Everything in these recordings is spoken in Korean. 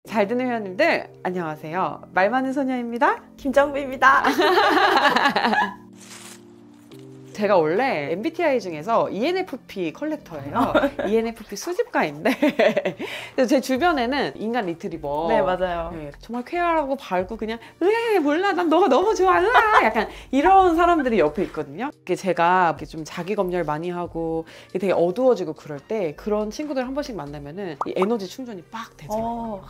잘 듣는 회원님들 안녕하세요. 말 많은 소녀입니다. 김정부입니다. 제가 원래 MBTI 중에서 ENFP 컬렉터예요. ENFP 수집가인데 그래서 제 주변에는 인간 리트리버. 네, 맞아요. 네, 정말 쾌활하고 밝고 그냥 몰라 난 너가 너무 좋아 약간 이런 사람들이 옆에 있거든요. 이게 제가 좀 자기 검열 많이 하고 되게 어두워지고 그럴 때 그런 친구들 한 번씩 만나면은 이 에너지 충전이 빡 되더라고요.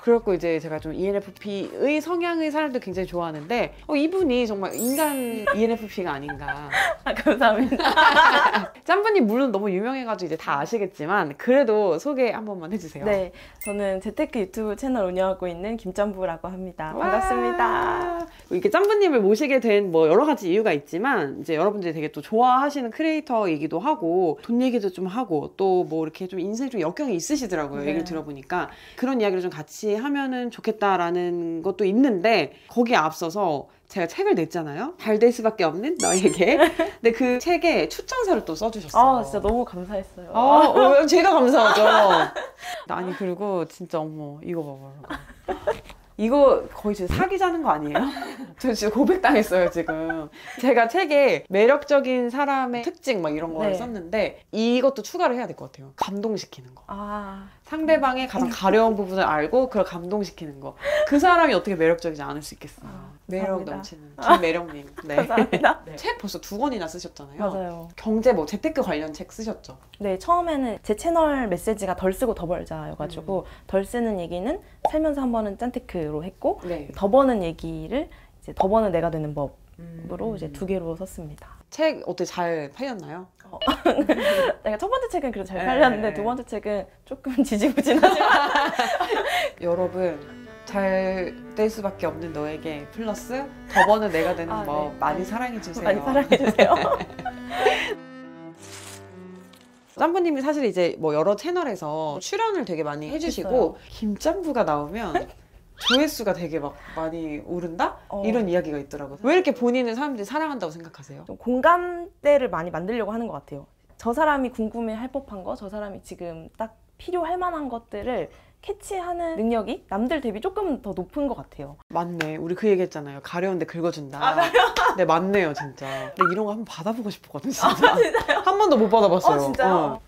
그래갖고 이제 제가 좀 ENFP의 성향의 사람들 굉장히 좋아하는데 이분이 정말 인간 ENFP가 아닌가. 감사합니다. 짬분님 물론 너무 유명해가지고 이제 다 아시겠지만 그래도 소개 한 번만 해주세요. 네, 저는 재테크 유튜브 채널 운영하고 있는 김짬부라고 합니다. 반갑습니다. 이렇게 짬분님을 모시게 된 뭐 여러 가지 이유가 있지만 이제 여러분들이 되게 또 좋아하시는 크리에이터이기도 하고 돈 얘기도 좀 하고 또 뭐 이렇게 좀 인생에 좀 역경이 있으시더라고요. 네. 얘기를 들어보니까 그런 이야기를 좀 같이 하면은 좋겠다라는 것도 있는데 거기에 앞서서 제가 책을 냈잖아요. 잘 될 수밖에 없는 너에게. 근데 그 책에 추천사를 또 써주셨어요. 진짜 너무 감사했어요. 제가 감사하죠. 아니 그리고 진짜 어머 이거 봐봐. 이거 거의 지금 사기자는 거 아니에요? 저 진짜 고백당했어요 지금. 제가 책에 매력적인 사람의 특징 막 이런 거를 썼는데 이것도 추가를 해야 될 것 같아요. 감동시키는 거. 상대방의 가장 가려운 부분을 알고 그걸 감동시키는 거. 그 사람이 어떻게 매력적이지 않을 수 있겠어요. 매력 넘치는 김매력님. 네. 감사합니다. 네. 책 벌써 2권이나 쓰셨잖아요. 맞아요. 경제 뭐 재테크 관련 책 쓰셨죠? 네, 처음에는 제 채널 메시지가 덜 쓰고 더 벌자여가지고 덜 쓰는 얘기는 살면서 한 번은 짠테크로 했고 더 버는 얘기를 이제 더 버는 내가 되는 법으로 이제 2개로 썼습니다. 책 어떻게 잘 팔렸나요? 내가 첫 번째 책은 그래도 잘 팔렸는데 두 번째 책은 조금 지지부진하지만 여러분 잘 될 수밖에 없는 너에게 플러스 더 버는 내가 되는 법 많이 사랑해주세요. 많이 사랑해주세요. 짬부님이 사실 이제 뭐 여러 채널에서 출연을 되게 많이 해주시고 했어요. 김짬부가 나오면 조회수가 되게 막 많이 오른다? 이런 이야기가 있더라고요. 왜 이렇게 본인은 사람들이 사랑한다고 생각하세요? 좀 공감대를 많이 만들려고 하는 것 같아요. 저 사람이 궁금해할 법한 거, 저 사람이 지금 딱 필요할 만한 것들을 캐치하는 능력이 남들 대비 조금 더 높은 것 같아요. 맞네. 우리 그 얘기했잖아요. 가려운데 긁어준다. 네, 맞네요, 진짜. 근데 이런 거 한번 받아보고 싶었거든요, 진짜. 한 번도 못 받아봤어요. 진짜요?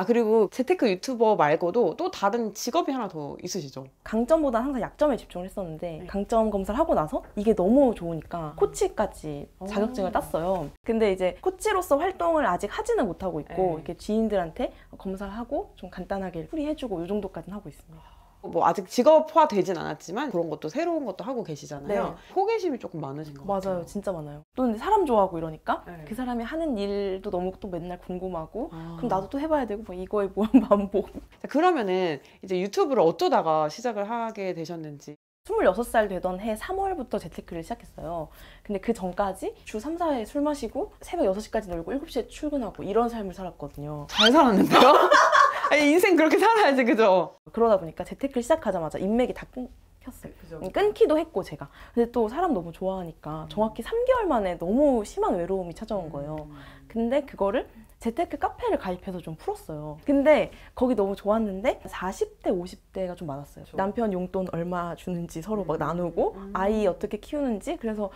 그리고 재테크 유튜버 말고도 또 다른 직업이 하나 더 있으시죠? 강점보다 항상 약점에 집중을 했었는데 강점 검사를 하고 나서 이게 너무 좋으니까 코치까지 자격증을 땄어요. 근데 이제 코치로서 활동을 아직 하지는 못하고 있고 이렇게 지인들한테 검사를 하고 좀 간단하게 풀이해주고 이 정도까지는 하고 있습니다. 뭐 아직 직업화 되진 않았지만 그런 것도 새로운 것도 하고 계시잖아요. 호기심이 조금 많으신 것 같아요. 맞아요. 진짜 많아요. 또 근데 사람 좋아하고 이러니까 그 사람이 하는 일도 너무 또 맨날 궁금하고 그럼 나도 또 해봐야 되고 뭐 이거에 무한 반복. 그러면은 이제 유튜브를 어쩌다가 시작을 하게 되셨는지. 26살 되던 해 3월부터 재테크를 시작했어요. 근데 그 전까지 주 3, 4회 술 마시고 새벽 6시까지 놀고 7시에 출근하고 이런 삶을 살았거든요. 잘 살았는데요? 아니, 인생 그렇게 살아야지, 그죠? 그러다 보니까 재테크를 시작하자마자 인맥이 다 끊겼어요. 끊기도 했고 제가. 근데 또 사람 너무 좋아하니까 정확히 3개월 만에 너무 심한 외로움이 찾아온 거예요. 근데 그거를 재테크 카페를 가입해서 좀 풀었어요. 근데 거기 너무 좋았는데 40대, 50대가 좀 많았어요. 남편 용돈 얼마 주는지 서로 막 나누고 아이 어떻게 키우는지. 그래서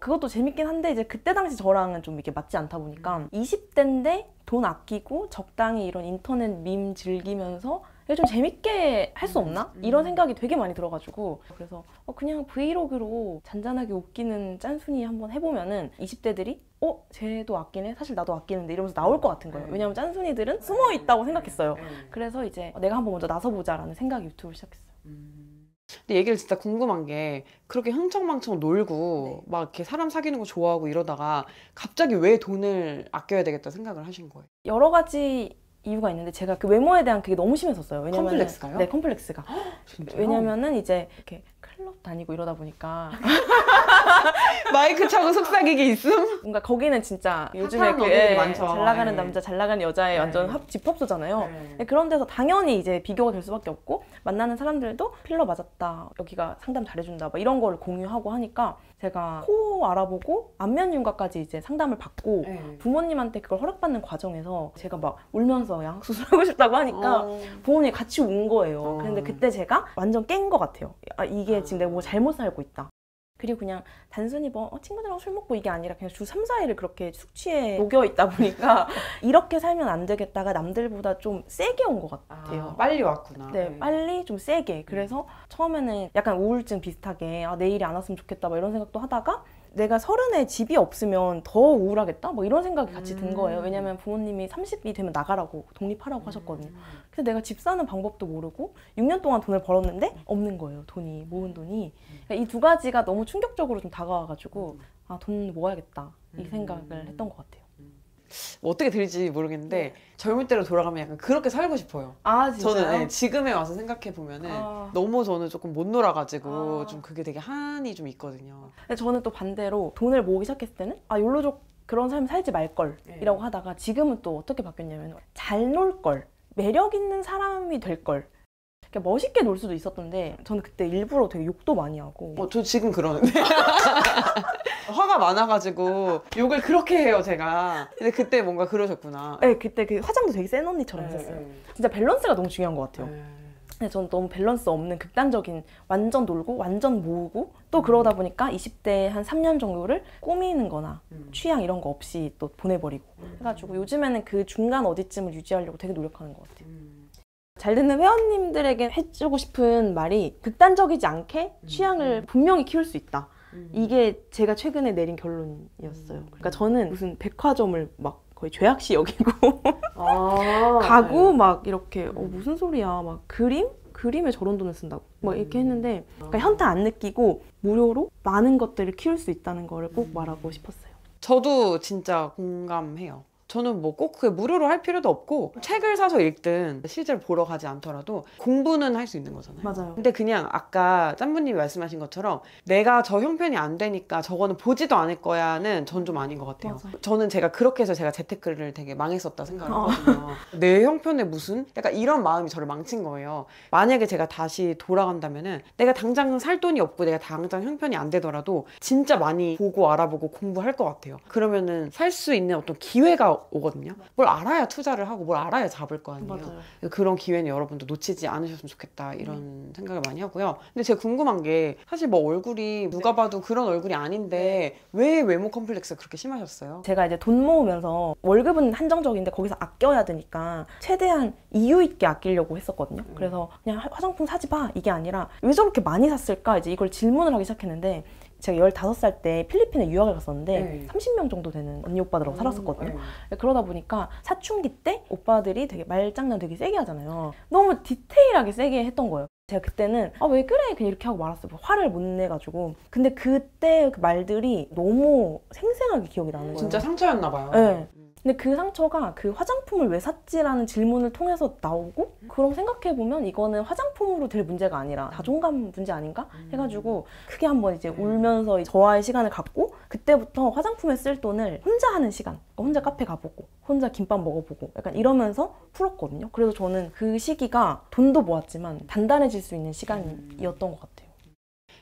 그것도 재밌긴 한데 이제 그때 당시 저랑은 좀 이게 맞지 않다 보니까 20대인데 돈 아끼고 적당히 이런 인터넷 밈 즐기면서 좀 재밌게 할 수 없나? 이런 생각이 되게 많이 들어가지고 그래서 그냥 브이로그로 잔잔하게 웃기는 짠순이 한번 해보면은 20대들이 쟤도 아끼네? 사실 나도 아끼는데 이러면서 나올 것 같은 거예요. 왜냐면 짠순이들은 숨어 있다고 생각했어요. 그래서 이제 내가 한번 먼저 나서보자라는 생각에 유튜브를 시작했어요. 근데 얘기를 진짜 궁금한 게 그렇게 흥청망청 놀고 막 이렇게 사람 사귀는 거 좋아하고 이러다가 갑자기 왜 돈을 아껴야 되겠다 생각을 하신 거예요? 여러 가지 이유가 있는데 제가 그 외모에 대한 그게 너무 심했었어요. 왜냐면 컴플렉스가요? 네, 컴플렉스가. 진짜요? 왜냐면은 이제 이렇게 클럽 다니고 이러다 보니까 마이크 차고 속삭이기 있음? 뭔가 거기는 진짜 요즘에 핫한 언니들이 많죠. 잘 나가는 네. 남자, 잘 나가는 여자의 네. 완전 집합소잖아요. 네. 네, 그런 데서 당연히 이제 비교가 될 수밖에 없고 만나는 사람들도 필러 맞았다, 여기가 상담 잘해준다, 막 이런 거를 공유하고 하니까 제가 코 알아보고 안면 윤곽까지 이제 상담을 받고 네. 부모님한테 그걸 허락받는 과정에서 제가 막 울면서 양수술하고 싶다고 하니까 부모님이 같이 운 거예요. 근데 그때 제가 완전 깬 것 같아요. 아, 이게 지금 내가 뭐 잘못 살고 있다. 그리고 그냥 단순히 뭐 친구들하고 술 먹고 이게 아니라 그냥 주 3, 4일을 그렇게 숙취에 녹여 있다 보니까 이렇게 살면 안 되겠다가 남들보다 좀 세게 온 것 같아요. 빨리 왔구나. 네, 빨리 좀 세게. 그래서 처음에는 약간 우울증 비슷하게 아, 내일이 안 왔으면 좋겠다 막 이런 생각도 하다가 내가 30에 집이 없으면 더 우울하겠다? 뭐 이런 생각이 같이 든 거예요. 왜냐면 부모님이 30이 되면 나가라고 독립하라고 하셨거든요. 그래서 내가 집 사는 방법도 모르고 6년 동안 돈을 벌었는데 없는 거예요. 돈이, 모은 돈이. 그러니까 이 두 가지가 너무 충격적으로 좀 다가와가지고 아, 돈 모아야겠다 이 생각을 했던 것 같아요. 뭐 어떻게 들릴지 모르겠는데 젊을 때로 돌아가면 약간 그렇게 살고 싶어요. 아, 진짜요? 저는 네, 지금에 와서 생각해 보면은 너무 저는 조금 못 놀아가지고 좀 그게 되게 한이 좀 있거든요. 근데 저는 또 반대로 돈을 모으기 시작했을 때는 아, 욜로족 그런 삶 살지 말걸 이라고 하다가 지금은 또 어떻게 바뀌었냐면 잘 놀걸, 매력 있는 사람이 될걸. 그러니까 멋있게 놀 수도 있었던데 저는 그때 일부러 되게 욕도 많이 하고 저 지금 그러는데 화가 많아가지고 욕을 그렇게 해요 제가. 근데 그때 뭔가 그러셨구나. 네, 그때 그 화장도 되게 센 언니처럼 했었어요. 진짜 밸런스가 너무 중요한 것 같아요. 근데 저는 너무 밸런스 없는 극단적인 완전 놀고 완전 모으고 또 그러다 보니까 20대 한 3년 정도를 꾸미는 거나 취향 이런 거 없이 또 보내버리고 해가지고 요즘에는 그 중간 어디쯤을 유지하려고 되게 노력하는 것 같아요. 잘 듣는 회원님들에게 해주고 싶은 말이 극단적이지 않게 취향을 분명히 키울 수 있다. 이게 제가 최근에 내린 결론이었어요. 그러니까 저는 무슨 백화점을 막 거의 죄악시 여기고 가구 막 이렇게 무슨 소리야 막 그림에 저런 돈을 쓴다고 막 이렇게 했는데 그러니까 현타 안 느끼고 무료로 많은 것들을 키울 수 있다는 거를 꼭 말하고 싶었어요. 저도 진짜 공감해요. 저는 뭐 꼭 그게 무료로 할 필요도 없고 책을 사서 읽든 실제로 보러 가지 않더라도 공부는 할 수 있는 거잖아요. 맞아요. 근데 그냥 아까 짬부님이 말씀하신 것처럼 내가 저 형편이 안 되니까 저거는 보지도 않을 거야는 전 좀 아닌 것 같아요. 맞아. 저는 제가 그렇게 해서 제가 재테크를 되게 망했었다 생각을 하거든요. 내 형편에 무슨? 약간 이런 마음이 저를 망친 거예요. 만약에 제가 다시 돌아간다면은 내가 당장 살 돈이 없고 내가 당장 형편이 안 되더라도 진짜 많이 보고 알아보고 공부할 것 같아요. 그러면은 살 수 있는 어떤 기회가 오거든요. 뭘 알아야 투자를 하고 뭘 알아야 잡을 거 아니에요. 맞아요. 그런 기회는 여러분도 놓치지 않으셨으면 좋겠다 이런 생각을 많이 하고요. 근데 제가 궁금한 게 사실 뭐 얼굴이 누가 봐도 그런 얼굴이 아닌데 왜 외모 컴플렉스가 그렇게 심하셨어요? 제가 이제 돈 모으면서 월급은 한정적인데 거기서 아껴야 되니까 최대한 이유 있게 아끼려고 했었거든요. 그래서 그냥 화장품 사지 마 이게 아니라 왜 저렇게 많이 샀을까 이제 이걸 질문을 하기 시작했는데 제가 15살 때 필리핀에 유학을 갔었는데 30명 정도 되는 언니 오빠들하고 살았었거든요. 그러다 보니까 사춘기 때 오빠들이 되게 말장난 되게 세게 하잖아요. 너무 디테일하게 세게 했던 거예요. 제가 그때는 아, 왜 그래? 그냥 이렇게 하고 말았어요. 화를 못 내가지고. 근데 그때 그 말들이 너무 생생하게 기억이 나는 거예요. 진짜 상처였나 봐요. 네. 근데 그 상처가 그 화장품을 왜 샀지라는 질문을 통해서 나오고 그럼 생각해보면 이거는 화장품으로 될 문제가 아니라 자존감 문제 아닌가? 해가지고 크게 한번 이제 울면서 저와의 시간을 갖고 그때부터 화장품에 쓸 돈을 혼자 하는 시간 혼자 카페 가보고 혼자 김밥 먹어보고 약간 이러면서 풀었거든요. 그래서 저는 그 시기가 돈도 모았지만 단단해질 수 있는 시간이었던 것 같아요.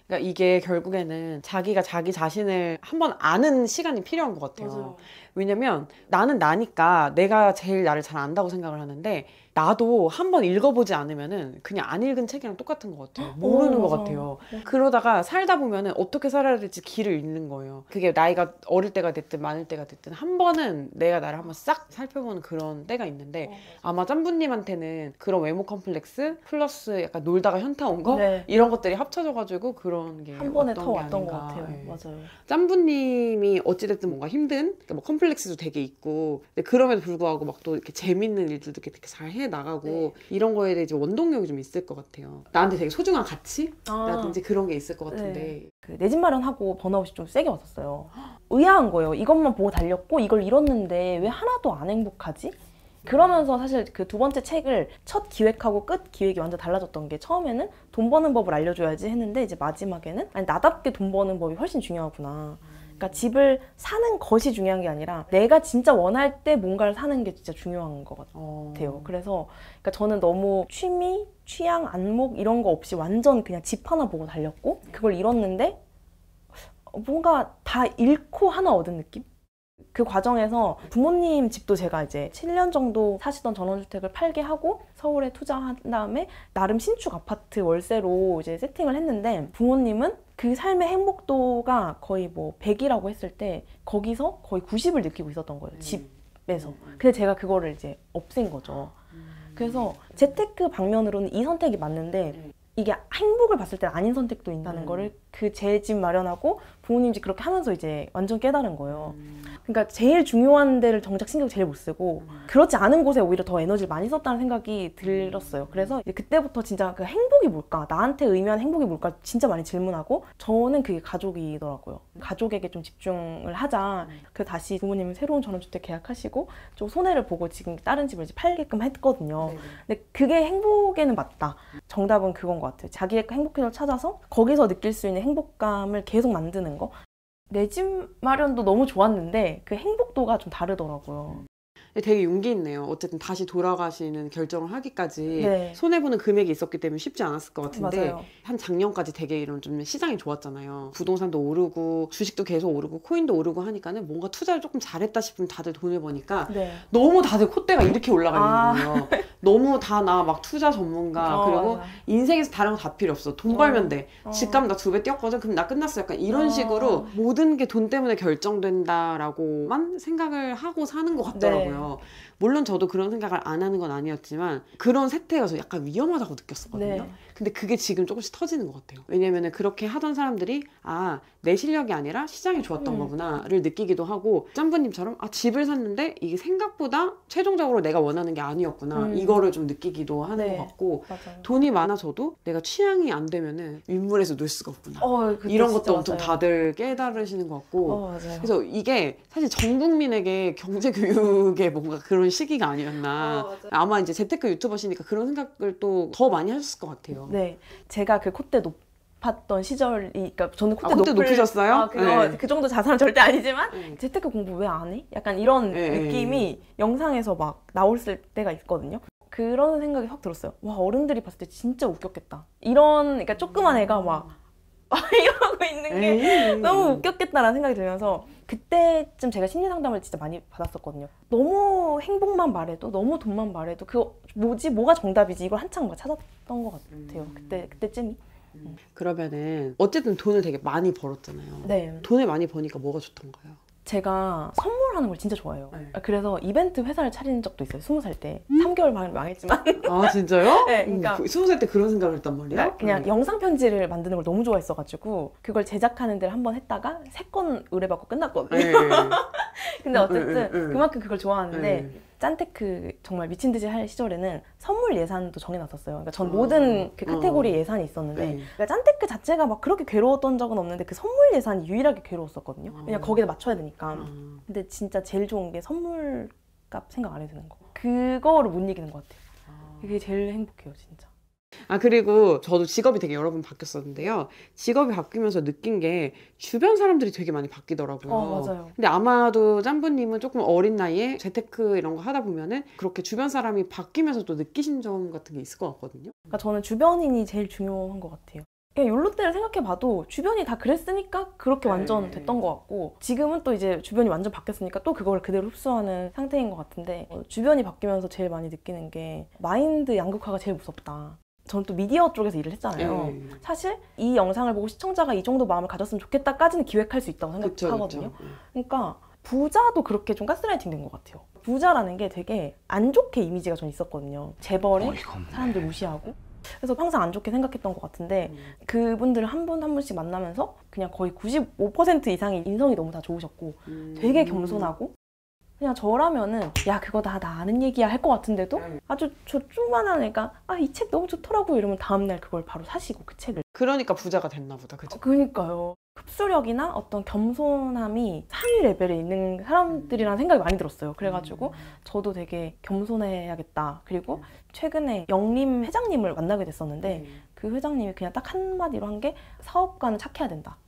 그러니까 이게 결국에는 자기가 자기 자신을 한번 아는 시간이 필요한 것 같아요. 맞아요. 왜냐면 나는 나니까 내가 제일 나를 잘 안다고 생각을 하는데 나도 한번 읽어보지 않으면은 그냥 안 읽은 책이랑 똑같은 것 같아요. 모르는 것 맞아. 같아요. 그러다가 살다 보면은 어떻게 살아야 될지 길을 잃는 거예요. 그게 나이가 어릴 때가 됐든 많을 때가 됐든 한 번은 내가 나를 한번 싹 살펴보는 그런 때가 있는데 아마 짬부님한테는 그런 외모 컴플렉스 플러스 약간 놀다가 현타 온 거 네. 이런 것들이 합쳐져가지고 그런 게 한 번에 더 게 왔던 것 아닌가. 같아요. 네. 맞아요. 짬부님이 어찌됐든 뭔가 힘든 그러니까 뭐 컴플렉스도 되게 있고 근데 그럼에도 불구하고 막 또 이렇게 재밌는 일들도 이렇게 잘 해 나가고 이런 거에 대해 이제 원동력이 좀 있을 것 같아요. 나한테 되게 소중한 가치라든지 그런 게 있을 것 같은데 그 내 집 마련하고 번아웃이 좀 세게 왔었어요. 의아한 거예요. 이것만 보고 달렸고 이걸 잃었는데 왜 하나도 안 행복하지? 그러면서 사실 그 두 번째 책을 첫 기획하고 끝 기획이 완전 달라졌던 게 처음에는 돈 버는 법을 알려줘야지 했는데 이제 마지막에는 아니 나답게 돈 버는 법이 훨씬 중요하구나. 그러니까 집을 사는 것이 중요한 게 아니라 내가 진짜 원할 때 뭔가를 사는 게 진짜 중요한 것 같아요. 그래서 그러니까 저는 너무 취미, 취향, 안목 이런 거 없이 완전 그냥 집 하나 보고 달렸고 그걸 잃었는데 뭔가 다 잃고 하나 얻은 느낌? 그 과정에서 부모님 집도 제가 이제 7년 정도 사시던 전원주택을 팔게 하고 서울에 투자한 다음에 나름 신축 아파트 월세로 이제 세팅을 했는데 부모님은 그 삶의 행복도가 거의 뭐 100이라고 했을 때 거기서 거의 90을 느끼고 있었던 거예요. 집에서. 근데 제가 그거를 이제 없앤 거죠. 그래서 재테크 방면으로는 이 선택이 맞는데 이게 행복을 봤을 때 아닌 선택도 있다는 거를 그 제 집 마련하고 부모님 집 그렇게 하면서 이제 완전 깨달은 거예요. 그러니까 제일 중요한 데를 정작 신경 제일 못 쓰고 그렇지 않은 곳에 오히려 더 에너지를 많이 썼다는 생각이 들었어요. 그래서 이제 그때부터 진짜 그 행복이 뭘까? 나한테 의미하는 행복이 뭘까? 진짜 많이 질문하고 저는 그게 가족이더라고요. 가족에게 좀 집중을 하자. 그래서 다시 부모님은 새로운 전원주택 계약하시고 좀 손해를 보고 지금 다른 집을 이제 팔게끔 했거든요. 근데 그게 행복에는 맞다. 정답은 그건 것 같아요. 자기의 행복을 찾아서 거기서 느낄 수 있는 행복감을 계속 만드는 거. 내 집 마련도 너무 좋았는데 그 행복도가 좀 다르더라고요. 되게 용기 있네요. 어쨌든 다시 돌아가시는 결정을 하기까지 네. 손해보는 금액이 있었기 때문에 쉽지 않았을 것 같은데 맞아요. 한 작년까지 되게 이런 좀 시장이 좋았잖아요. 부동산도 오르고 주식도 계속 오르고 코인도 오르고 하니까는 뭔가 투자를 조금 잘했다 싶으면 다들 돈을 버니까 네. 너무 다들 콧대가 이렇게 올라가 있는 거예요. 너무 다 나 막 투자 전문가 그리고 맞아. 인생에서 다른 거 다 필요 없어. 돈 벌면 돼. 집값 나 2배 뛰었거든. 그럼 나 끝났어. 약간 이런 식으로 모든 게 돈 때문에 결정된다라고만 생각을 하고 사는 것 같더라고요. 네. 물론 저도 그런 생각을 안 하는 건 아니었지만 그런 세태가 저 약간 위험하다고 느꼈었거든요. 네. 근데 그게 지금 조금씩 터지는 것 같아요. 왜냐면은 그렇게 하던 사람들이 아, 내 실력이 아니라 시장이 좋았던 거구나를 느끼기도 하고 짬부님처럼 아, 집을 샀는데 이게 생각보다 최종적으로 내가 원하는 게 아니었구나 이거를 좀 느끼기도 하는 네. 것 같고 맞아요. 돈이 많아져도 내가 취향이 안 되면은 윗물에서 놀 수가 없구나. 그때 이런 진짜 것도 좀 맞아요. 다들 깨달으시는 것 같고 맞아요. 그래서 이게 사실 전 국민에게 경제 교육의 뭔가 그런 시기가 아니었나. 맞아요. 아마 이제 재테크 유튜버시니까 그런 생각을 또 더 많이 하셨을 것 같아요. 네, 제가 그 콧대 높았던 시절이, 그러니까 저는 콧대 콧대 높으셨어요? 네. 그 정도 자산은 절대 아니지만 네. 재테크 공부 왜 안 해? 약간 이런 네. 느낌이 영상에서 막 나올 때가 있거든요. 그런 생각이 확 들었어요. 와, 어른들이 봤을 때 진짜 웃겼겠다. 이런, 그러니까 조그만 애가 막 이러고 있는 게 너무 웃겼겠다라는 생각이 들면서 그때쯤 제가 심리 상담을 진짜 많이 받았었거든요. 너무 행복만 말해도 너무 돈만 말해도 뭐가 정답이지 이걸 한창 막 찾았던 것 같아요. 그때쯤이. 그러면은 어쨌든 돈을 되게 많이 벌었잖아요. 네. 돈을 많이 버니까 뭐가 좋던가요? 제가 선물하는 걸 진짜 좋아해요. 네. 그래서 이벤트 회사를 차린 적도 있어요. 20살 때. 3개월 만에 망했지만. 아 진짜요? 네, 그러니까 20살 때 그런 생각을 했단 말이에요? 그냥 영상 편지를 만드는 걸 너무 좋아했어가지고 그걸 제작하는 데를 한번 했다가 3건 의뢰받고 끝났거든요. 네. 근데 어쨌든 그만큼 그걸 좋아하는데 네. 짠테크 정말 미친 듯이 할 시절에는 선물 예산도 정해놨었어요. 그러니까 전 모든 그 카테고리 예산이 있었는데 네. 그러니까 짠테크 자체가 막 그렇게 괴로웠던 적은 없는데 그 선물 예산이 유일하게 괴로웠었거든요. 왜냐면 거기다 맞춰야 되니까. 근데 진짜 제일 좋은 게 선물값 생각 안 해도 되는 거. 그거를 못 이기는 것 같아요. 그게 제일 행복해요, 진짜. 아 그리고 저도 직업이 되게 여러 번 바뀌었었는데요. 직업이 바뀌면서 느낀 게 주변 사람들이 되게 많이 바뀌더라고요. 맞아요. 근데 아마도 짬부님은 조금 어린 나이에 재테크 이런 거 하다 보면은 그렇게 주변 사람이 바뀌면서 또 느끼신 점 같은 게 있을 것 같거든요. 그러니까 저는 주변인이 제일 중요한 것 같아요. 그냥 욜로 때를 생각해봐도 주변이 다 그랬으니까 그렇게 완전 됐던 것 같고 지금은 또 이제 주변이 완전 바뀌었으니까 또 그걸 그대로 흡수하는 상태인 것 같은데 주변이 바뀌면서 제일 많이 느끼는 게 마인드 양극화가 제일 무섭다. 저는 또 미디어 쪽에서 일을 했잖아요. 사실 이 영상을 보고 시청자가 이 정도 마음을 가졌으면 좋겠다까지는 기획할 수 있다고 생각하거든요. 그러니까 부자도 그렇게 좀 가스라이팅 된 것 같아요. 부자라는 게 되게 안 좋게 이미지가 전 있었거든요. 재벌에 사람들 무시하고. 그래서 항상 안 좋게 생각했던 것 같은데 그분들을 한 분 한 분씩 만나면서 그냥 거의 95% 이상이 인성이 너무 다 좋으셨고 되게 겸손하고 그냥 저라면은 야 그거 나 아는 얘기야 할 것 같은데도 아주 저 조그만한 애가 아 이 책 너무 좋더라고 이러면 다음날 그걸 바로 사시고 그 책을. 그러니까 부자가 됐나 보다. 그죠? 그러니까요. 흡수력이나 어떤 겸손함이 상위 레벨에 있는 사람들이라는 생각이 많이 들었어요. 그래가지고 저도 되게 겸손해야겠다. 그리고 최근에 영림 회장님을 만나게 됐었는데 그 회장님이 그냥 딱 한마디로 한 게 사업가는 착해야 된다.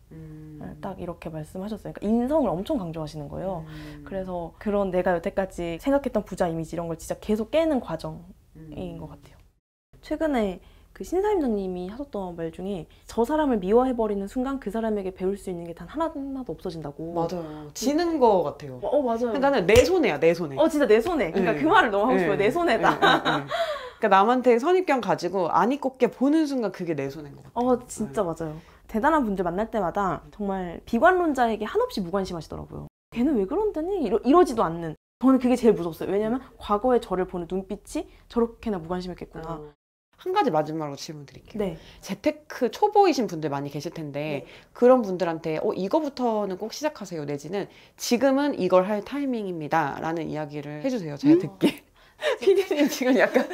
딱 이렇게 말씀하셨어요. 그러니까 인성을 엄청 강조하시는 거예요. 그래서 그런 내가 여태까지 생각했던 부자 이미지 이런 걸 진짜 계속 깨는 과정인 것 같아요. 최근에 그 신사임당님이 하셨던 말 중에 저 사람을 미워해버리는 순간 그 사람에게 배울 수 있는 게 단 하나도 없어진다고. 맞아요. 지는 거 같아요. 맞아요. 그러니까 내 손해야, 내 손해. 진짜 내 손해. 그러니까 네. 그 말을 너무 하고 싶어요. 네. 내 손해다. 네. 그러니까 남한테 선입견 가지고 안 이껍게 보는 순간 그게 내 손해인 것 같아요. 진짜 맞아요. 대단한 분들 만날 때마다 정말 비관론자에게 한없이 무관심하시더라고요. 걔는 왜 그런다니? 이러지도 않는. 저는 그게 제일 무서웠어요. 왜냐면 과거의 저를 보는 눈빛이 저렇게나 무관심했겠구나. 한 가지 마지막으로 질문 드릴게요. 네. 재테크 초보이신 분들 많이 계실 텐데 그런 분들한테 이거부터는 꼭 시작하세요 내지는 지금은 이걸 할 타이밍입니다 라는 이야기를 해주세요. 제가 듣기에. 피디님 지금 약간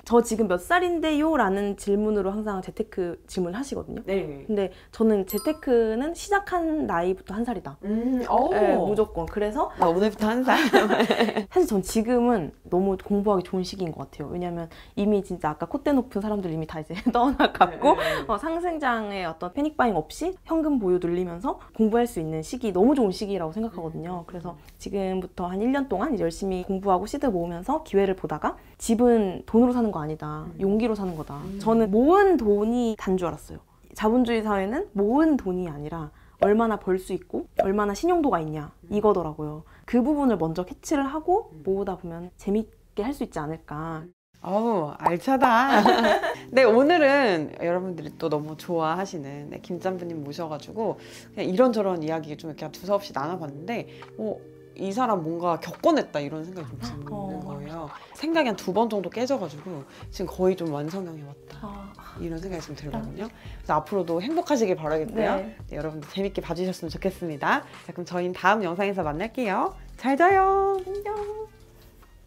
저 지금 몇 살인데요? 라는 질문으로 항상 재테크 질문을 하시거든요. 네. 근데 저는 재테크는 시작한 나이부터 1살이다. 네, 무조건. 그래서 나 오늘부터 1살. 사실 전 지금은 너무 공부하기 좋은 시기인 것 같아요. 왜냐면 이미 진짜 아까 콧대 높은 사람들 이미 다 이제 떠나갔고 상승장의 어떤 패닉바잉 없이 현금 보유 늘리면서 공부할 수 있는 시기, 너무 좋은 시기라고 생각하거든요. 그래서 지금부터 한 1년 동안 이제 열심히 공부하고 시드 모으면서 기회를 보다가 집은 돈으로 사는 거 아니다. 용기로 사는 거다. 저는 모은 돈이 단 줄 알았어요. 자본주의 사회는 모은 돈이 아니라 얼마나 벌 수 있고 얼마나 신용도가 있냐 이거더라고요. 그 부분을 먼저 캐치를 하고 모으다 보면 재밌게 할 수 있지 않을까. 어우 알차다. 네, 오늘은 여러분들이 또 너무 좋아하시는 김짬부님 모셔가지고 그냥 이런저런 이야기 좀 이렇게 두서없이 나눠봤는데 이 사람 뭔가 겪어냈다 이런 생각이 좀 드는 거예요. 생각이 한 2번 정도 깨져가지고 지금 거의 좀 완성형이 왔다 이런 생각이 좀 들거든요. 그래서 앞으로도 행복하시길 바라겠고요. 네. 네, 여러분들 재밌게 봐주셨으면 좋겠습니다. 자, 그럼 저희는 다음 영상에서 만날게요. 잘 자요. 안녕.